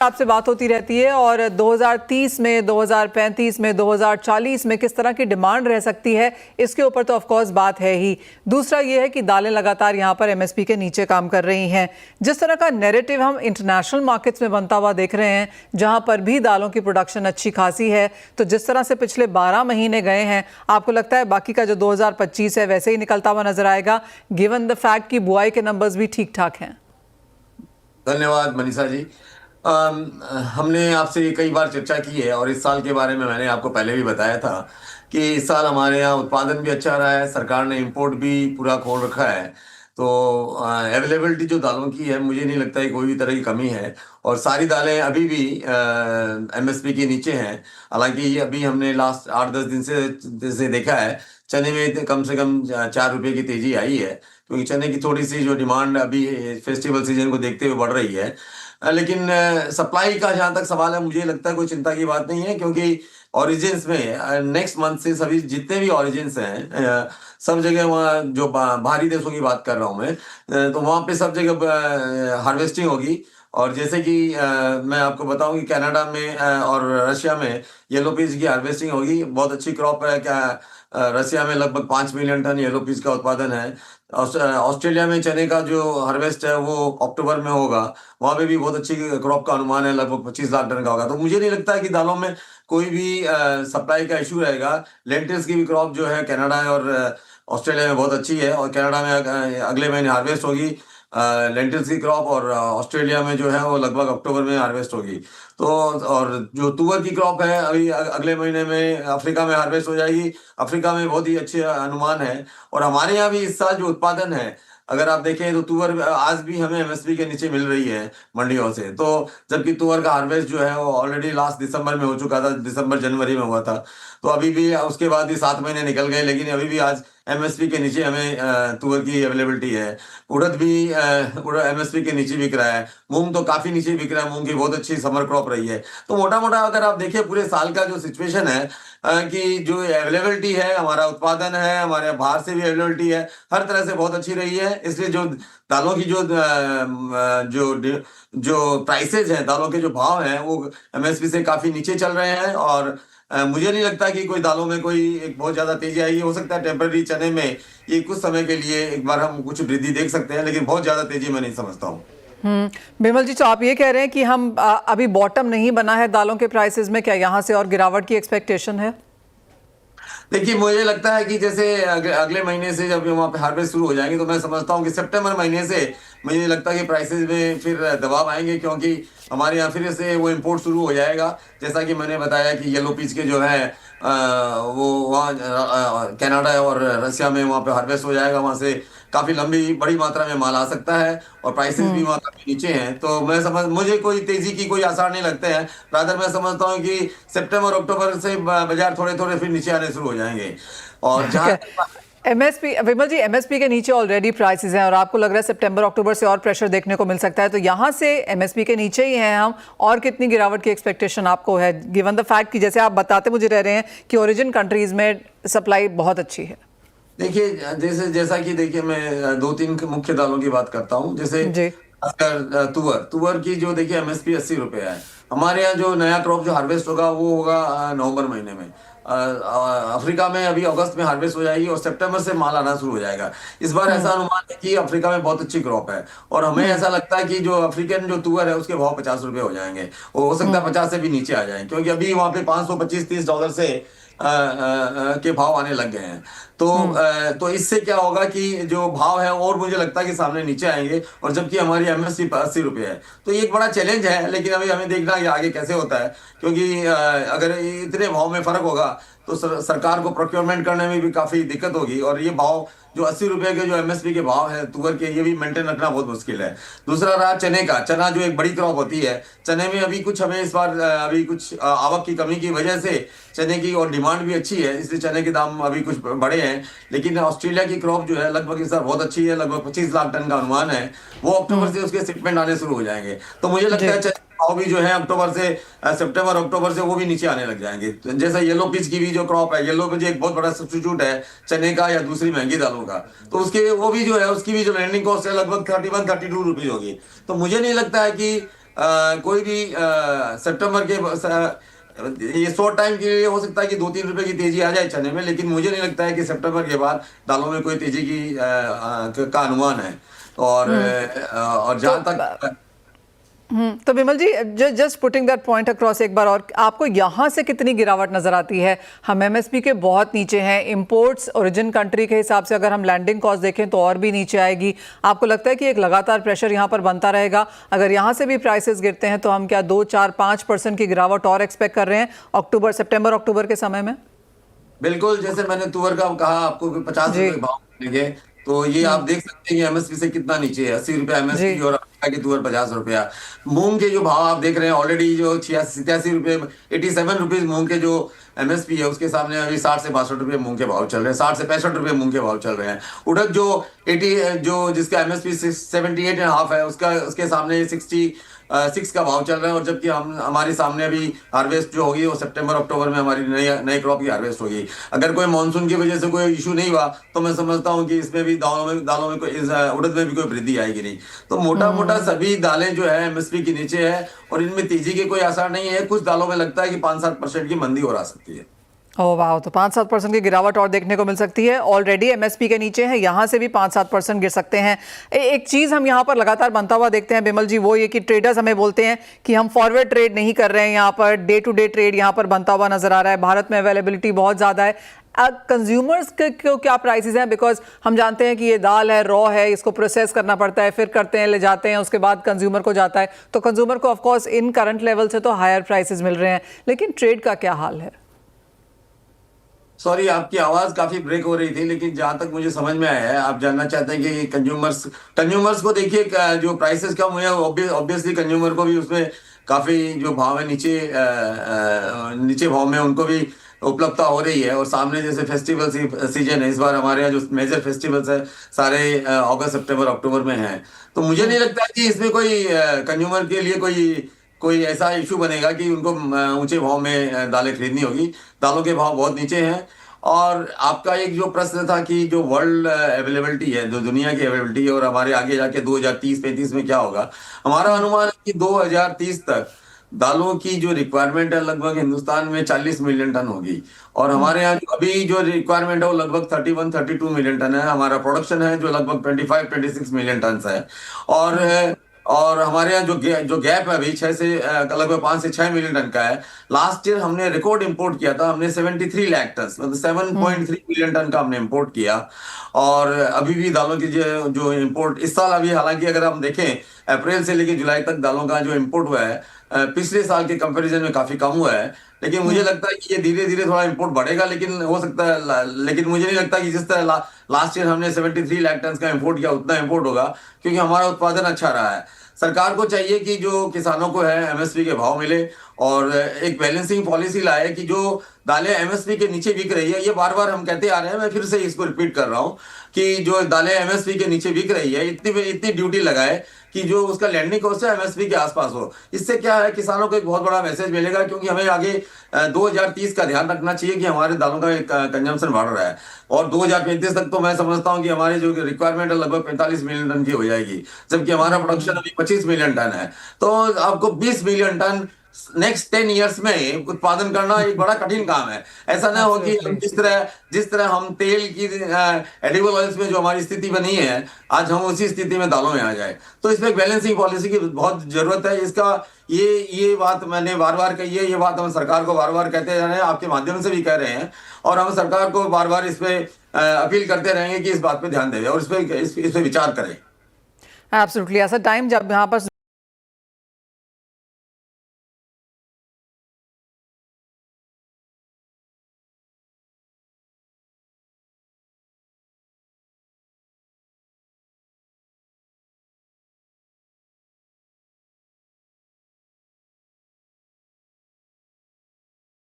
आपसे बात होती रहती है और 2030 में, 2035 में, 2040 में किस तरह की डिमांड रह सकती है, इसके ऊपर तो ऑफ कोर्स बात है ही। दूसरा ये है कि दालें लगातार यहाँ पर एमएसपी के नीचे काम कर रही हैं। जिस तरह का नैरेटिव हम इंटरनेशनल मार्केट्स में बनता हुआ देख रहे हैं, जहाँ पर भी दालों की प्रोडक्शन अच्छी खासी है, तो जिस तरह से पिछले 12 महीने गए हैं, आपको लगता है बाकी का जो 2025 है वैसे ही निकलता हुआ नजर आएगा, गिवन द फैक्ट कि बुआई के नंबर्स भी ठीक ठाक हैं? धन्यवाद मनीषा जी। हमने आपसे कई बार चर्चा की है और इस साल के बारे में मैंने आपको पहले भी बताया था कि इस साल हमारे यहाँ उत्पादन भी अच्छा रहा है, सरकार ने इंपोर्ट भी पूरा खोल रखा है। तो अवेलेबिलिटी जो दालों की है, मुझे नहीं लगता है कोई भी तरह की कमी है और सारी दालें अभी भी एमएसपी के नीचे हैं। हालांकि अभी हमने लास्ट 8-10 दिन से देखा है, चने में कम से कम 4 रुपए की तेजी आई है, क्योंकि चने की थोड़ी सी जो डिमांड अभी फेस्टिवल सीजन को देखते हुए बढ़ रही है। लेकिन सप्लाई का जहां तक सवाल है, मुझे लगता है कोई चिंता की बात नहीं है, क्योंकि ओरिजिन्स में नेक्स्ट मंथ से सभी जितने भी ओरिजिन्स हैं, सब जगह वहाँ जो बाहरी देशों की बात कर रहा हूँ मैं, तो वहाँ पे सब जगह हार्वेस्टिंग होगी। और जैसे कि मैं आपको बताऊं कि कनाडा में और रशिया में येलो पीस की हार्वेस्टिंग होगी। बहुत अच्छी क्रॉप है। क्या रशिया में लगभग 5 मिलियन टन येलो पीस का उत्पादन है। ऑस्ट्रेलिया में चने का जो हार्वेस्ट है वो अक्टूबर में होगा। वहाँ पे भी बहुत अच्छी क्रॉप का अनुमान है, लगभग 25 लाख टन का होगा। तो मुझे नहीं लगता है कि दालों में कोई भी सप्लाई का इशू रहेगा। लेंटिल्स की भी क्रॉप जो है कनाडा और ऑस्ट्रेलिया में बहुत अच्छी है, और कनाडा में अगले महीने हार्वेस्ट होगी लेंटिल्स की क्रॉप, और ऑस्ट्रेलिया में जो है वो लगभग अक्टूबर में हार्वेस्ट होगी। तो और जो तुअर की क्रॉप है अभी अगले महीने में अफ्रीका में हार्वेस्ट हो जाएगी। अफ्रीका में बहुत ही अच्छे अनुमान है। और हमारे यहाँ भी इस साल जो उत्पादन है, अगर आप देखें तो तुअर आज भी हमें एमएसपी के नीचे मिल रही है मंडियों से। तो जबकि तुअर का हार्वेस्ट जो है वो ऑलरेडी लास्ट दिसंबर में हो चुका था, दिसंबर जनवरी में हुआ था। तो अभी भी उसके बाद भी 7 महीने निकल गए, लेकिन अभी भी आज एमएसपी के नीचे हमें तुअर की अवेलेबिलिटी है। उड़द भी एमएसपी के नीचे बिक रहा है। मूंग तो काफी नीचे बिक रहा है, मूंग की बहुत अच्छी समर क्रॉप रही है। तो मोटा मोटा अगर आप देखिए पूरे साल का जो सिचुएशन है, कि जो अवेलेबिलिटी है, हमारा उत्पादन है, हमारे बाहर से भी अवेलेबिलिटी है, हर तरह से बहुत अच्छी रही है। इसलिए जो दालों की जो जो प्राइसेज हैं, दालों के जो भाव हैं, वो एमएसपी से काफी नीचे चल रहे हैं। और मुझे नहीं लगता कि कोई दालों में कोई एक बहुत ज्यादा तेजी आएगी। हो सकता है टेम्पररी चने में ये कुछ समय के लिए एक बार हम कुछ वृद्धि देख सकते हैं, लेकिन बहुत ज्यादा तेजी मैं नहीं समझता हूँ। बिमल जी, तो आप ये कह रहे हैं कि हम अभी बॉटम नहीं बना है दालों के प्राइसेस में, क्या यहाँ से और गिरावट की एक्सपेक्टेशन है? देखिए, मुझे लगता है कि जैसे अगले महीने से जब वहाँ पे हार्वेस्ट शुरू हो जाएंगे, तो मैं समझता हूँ कि सितंबर महीने से मुझे लगता है कि प्राइसेस में फिर दबाव आएंगे, क्योंकि हमारे यहाँ फिर से वो इंपोर्ट शुरू हो जाएगा। जैसा कि मैंने बताया कि येलो पीच के जो है वो वहाँ कनाडा और रशिया में वहाँ पे हार्वेस्ट हो जाएगा। वहाँ से काफी लंबी बड़ी मात्रा में माल आ सकता है, और प्राइसेस भी वहाँ काफी नीचे हैं। तो मुझे कोई तेजी की कोई आसार नहीं लगते हैं। रादर मैं समझता हूँ कि सितंबर अक्टूबर से बाजार थोड़े थोड़े फिर नीचे आने शुरू हो जाएंगे। और जहाँ एमएसपी, विमल जी, एमएसपी के नीचे ऑलरेडी प्राइसेस हैं और आपको लग रहा है सितंबर अक्टूबर से और प्रेशर देखने को मिल सकता है, तो यहाँ से एमएसपी के नीचे ही हैं हम, और कितनी गिरावट की एक्सपेक्टेशन आपको है, गिवन द फैक्ट कि जैसे आप बताते मुझे रह रहे हैं कि ओरिजिन कंट्रीज में सप्लाई बहुत अच्छी है? देखिए, जैसा कि देखिए, मैं 2-3 मुख्य दालों की बात करता हूँ। जैसे अगर तुअर की जो देखिए एमएसपी 80 रुपये है। हमारे यहाँ जो नया क्रॉप जो हार्वेस्ट होगा वो होगा नवंबर महीने में। अफ्रीका में अभी अगस्त में हार्वेस्ट हो जाएगी और सितंबर से माल आना शुरू हो जाएगा। इस बार ऐसा अनुमान है कि अफ्रीका में बहुत अच्छी क्रॉप है, और हमें ऐसा लगता है कि जो अफ्रीकन जो तुअर है उसके भाव 50 रुपये हो जाएंगे। वो हो सकता है 50 से भी नीचे आ जाए, क्योंकि अभी वहाँ पे 525-30 डॉलर से के भाव आने लग गए हैं। तो इससे क्या होगा कि जो भाव है और मुझे लगता है कि सामने नीचे आएंगे, और जबकि हमारी एमएसपी 80 रुपये है। तो ये एक बड़ा चैलेंज है, लेकिन अभी हमें देखना है कि आगे कैसे होता है, क्योंकि अगर इतने भाव में फर्क होगा तो सरकार को प्रोक्योरमेंट करने में भी काफी दिक्कत होगी। और ये भाव जो 80 रुपए के जो एमएसपी के भाव है तुअर के, ये भी मेंटेन रखना बहुत मुश्किल है। दूसरा रहा चने का। चना जो एक बड़ी क्रॉप होती है, चने में अभी कुछ हमें इस बार अभी कुछ आवक की कमी की वजह से चने की और डिमांड भी अच्छी है, इसलिए चने के दाम अभी कुछ बढ़े हैं। लेकिन ऑस्ट्रेलिया की क्रॉप जो है लगभग इस बार बहुत अच्छी है, लगभग 25 लाख टन का अनुमान है। वो अक्टूबर से उसके शिपमेंट आने शुरू हो जाएंगे। तो मुझे लगता है भाव भी जो है अक्टूबर से सितंबर अक्टूबर से वो भी नीचे आने लग जाएंगे। तो जैसा येलो पीच की भी जो क्रॉप है, येलो पीच एक बहुत बड़ा सब्स्टिट्यूट है चने का या दूसरी महंगी दालों का, तो उसके वो भी जो है उसकी भी जो लैंडिंग कॉस्ट है लगभग 31-32 रुपीज होगी। तो मुझे नहीं लगता है कि कोई भी सितंबर के ये शॉर्ट टाइम के लिए हो सकता है कि 2-3 रुपए की तेजी आ जाए चने में, लेकिन मुझे नहीं लगता है कि सितंबर के बाद दालों में कोई तेजी का अनुमान है। और जहां तो तक तो Vimal ji, just putting that point across एक बार और, आपको यहाँ से कितनी गिरावट नजर आती है? हम एमएसपी के बहुत नीचे हैं, इंपोर्ट्स ओरिजिन कंट्री के हिसाब से अगर हम लैंडिंग कॉस्ट देखें तो और भी नीचे आएगी। आपको लगता है कि एक लगातार प्रेशर यहाँ पर बनता रहेगा? अगर यहाँ से भी प्राइसेस गिरते हैं तो हम क्या 2-4-5% की गिरावट और एक्सपेक्ट कर रहे हैं सितंबर अक्टूबर के समय में? बिल्कुल, जैसे मैंने तुअर का कहा आपको कि 50 रुपए भाव मिलेंगे, तो ये आप देख सकते हैं कि एमएसपी से कितना नीचे है, 80 रुपए जी। एमएसपी और अमेरिका की तुअर 50 रुपया। मूंग के जो भाव आप देख रहे हैं ऑलरेडी जो 86 रुपए 87 रुपीज मूंग के जो एमएसपी है उसके सामने अभी 60 से 62 रुपए मूंग के भाव चल रहे हैं, 60 से 65 रुपए मूंग के भाव चल रहे हैं। उड़द जो 80 जो जिसका एमएसपी 78.5 है उसके सामने 66 का भाव चल रहा है, और जबकि हम हमारे सामने अभी हार्वेस्ट जो होगी वो सितंबर अक्टूबर में हमारी नई क्रॉप की हार्वेस्ट होगी। अगर कोई मानसून की वजह से कोई इशू नहीं हुआ तो मैं समझता हूँ कि इसमें भी दालों में कोई उड़द में भी कोई वृद्धि आएगी नहीं। तो मोटा मोटा सभी दालें जो है एमएसपी के नीचे है और इनमें तेजी के कोई आसार नहीं है। कुछ दालों में लगता है कि 5-7% की मंदी हो सकती है। ओह वाह, तो 5-7% की गिरावट और देखने को मिल सकती है। ऑलरेडी एमएसपी के नीचे है, यहाँ से भी 5-7% गिर सकते हैं। एक चीज़ हम यहाँ पर लगातार बनता हुआ देखते हैं विमल जी, वो ये कि ट्रेडर्स हमें बोलते हैं कि हम फॉरवर्ड ट्रेड नहीं कर रहे हैं, यहाँ per day to day trade यहाँ पर बनता हुआ नजर आ रहा है। भारत में अवेलेबिलिटी बहुत ज़्यादा है। कंज्यूमर्स के क्या प्राइसेस हैं? बिकॉज हम जानते हैं कि ये दाल है, रॉ है, इसको प्रोसेस करना पड़ता है, फिर करते हैं, ले जाते हैं, उसके बाद कंज्यूमर को जाता है। तो कंज्यूमर को ऑफकोर्स इन करंट लेवल से तो हायर प्राइसेस मिल रहे हैं, लेकिन ट्रेड का क्या हाल है? सॉरी, आपकी आवाज काफी ब्रेक हो रही थी, लेकिन जहां तक मुझे समझ में आया है आप जानना चाहते हैं कि कंज्यूमर्स को देखिए जो प्राइसेस कम हुए हैं ऑब्वियसली कंज्यूमर को भी उसमें काफी जो भाव है नीचे भाव में उनको भी उपलब्धता हो रही है। और सामने जैसे फेस्टिवल सीजन है, इस बार हमारे यहाँ जो मेजर फेस्टिवल्स है सारे अगस्त सितंबर अक्टूबर में हैं, तो मुझे नहीं लगता कि इसमें कोई कंज्यूमर के लिए कोई ऐसा इशू बनेगा कि उनको ऊंचे भाव में दालें खरीदनी होगी। दालों के भाव बहुत नीचे हैं। और आपका एक जो प्रश्न था कि जो वर्ल्ड अवेलेबिलिटी है, जो दुनिया की अवेलेबिलिटी है और हमारे आगे जाके 2030-35 में क्या होगा, हमारा अनुमान है कि 2030 तक दालों की जो रिक्वायरमेंट है लगभग हिंदुस्तान में 40 मिलियन टन होगी। और हमारे यहाँ अभी जो रिक्वायरमेंट है वो लगभग 31-32 मिलियन टन है। हमारा प्रोडक्शन है जो लगभग 25-26 मिलियन टन है। और हमारे यहाँ जो गैप है अभी 6 से लगभग 5 से 6 मिलियन टन का है। लास्ट ईयर हमने रिकॉर्ड इंपोर्ट किया था, हमने 73 लाख टन मतलब 7.3 मिलियन टन का हमने इंपोर्ट किया। और अभी भी दालों की जो इंपोर्ट इस साल अभी, हालांकि अगर हम देखें अप्रैल से लेकर जुलाई तक दालों का जो इंपोर्ट हुआ है पिछले साल के कंपैरिजन में काफी कम हुआ है। लेकिन मुझे लगता है कि ये धीरे धीरे थोड़ा इंपोर्ट बढ़ेगा, लेकिन हो सकता है, लेकिन मुझे नहीं लगता कि जिस तरह लास्ट ईयर हमने 73 लाख टन का इंपोर्ट किया उतना इंपोर्ट होगा, क्योंकि हमारा उत्पादन अच्छा रहा है। सरकार को चाहिए कि जो किसानों को है एमएसपी के भाव मिले और एक बैलेंसिंग पॉलिसी लाए कि जो दालें एमएसपी के नीचे बिक रही है, ये बार बार हम कहते आ रहे हैं, मैं फिर से इसको रिपीट कर रहा हूं कि जो दालें एमएसपी के नीचे बिक रही है इतनी ड्यूटी लगाए कि जो उसका लैंडिंग कॉस्ट है एमएसपी के आसपास हो। इससे क्या है, किसानों को एक बहुत बड़ा मैसेज मिलेगा, क्योंकि हमें आगे 2030 का ध्यान रखना चाहिए कि हमारे दालों का कंजम्पशन बढ़ रहा है। और 2035 तक तो मैं समझता हूं कि हमारी जो रिक्वायरमेंट है लगभग 45 मिलियन टन की हो जाएगी, जबकि हमारा प्रोडक्शन अभी 25 मिलियन टन है। तो आपको 20 मिलियन टन नेक्स्ट 10 ईयर्स में उत्पादन करना एक बड़ा कठिन काम है। ऐसा ना हो कि हम जिस तरह हम तेल की एडिबल ऑयल्स में जो हमारी स्थिति बनी है, आज हम उसी स्थिति में दालों में आ जाए। तो इसमें बैलेंसिंग पॉलिसी की बहुत जरूरत है। इसका ये बात मैंने बार बार कही है, ये बात हम सरकार को बार बार कहते जा रहे हैं, आपके माध्यम से भी कह रहे हैं, और हम सरकार को बार बार इस पे अपील करते रहेंगे कि इस बात पे ध्यान दें और इस पे विचार करें। एब्सोल्युटली। ऐसा टाइम जब यहाँ पर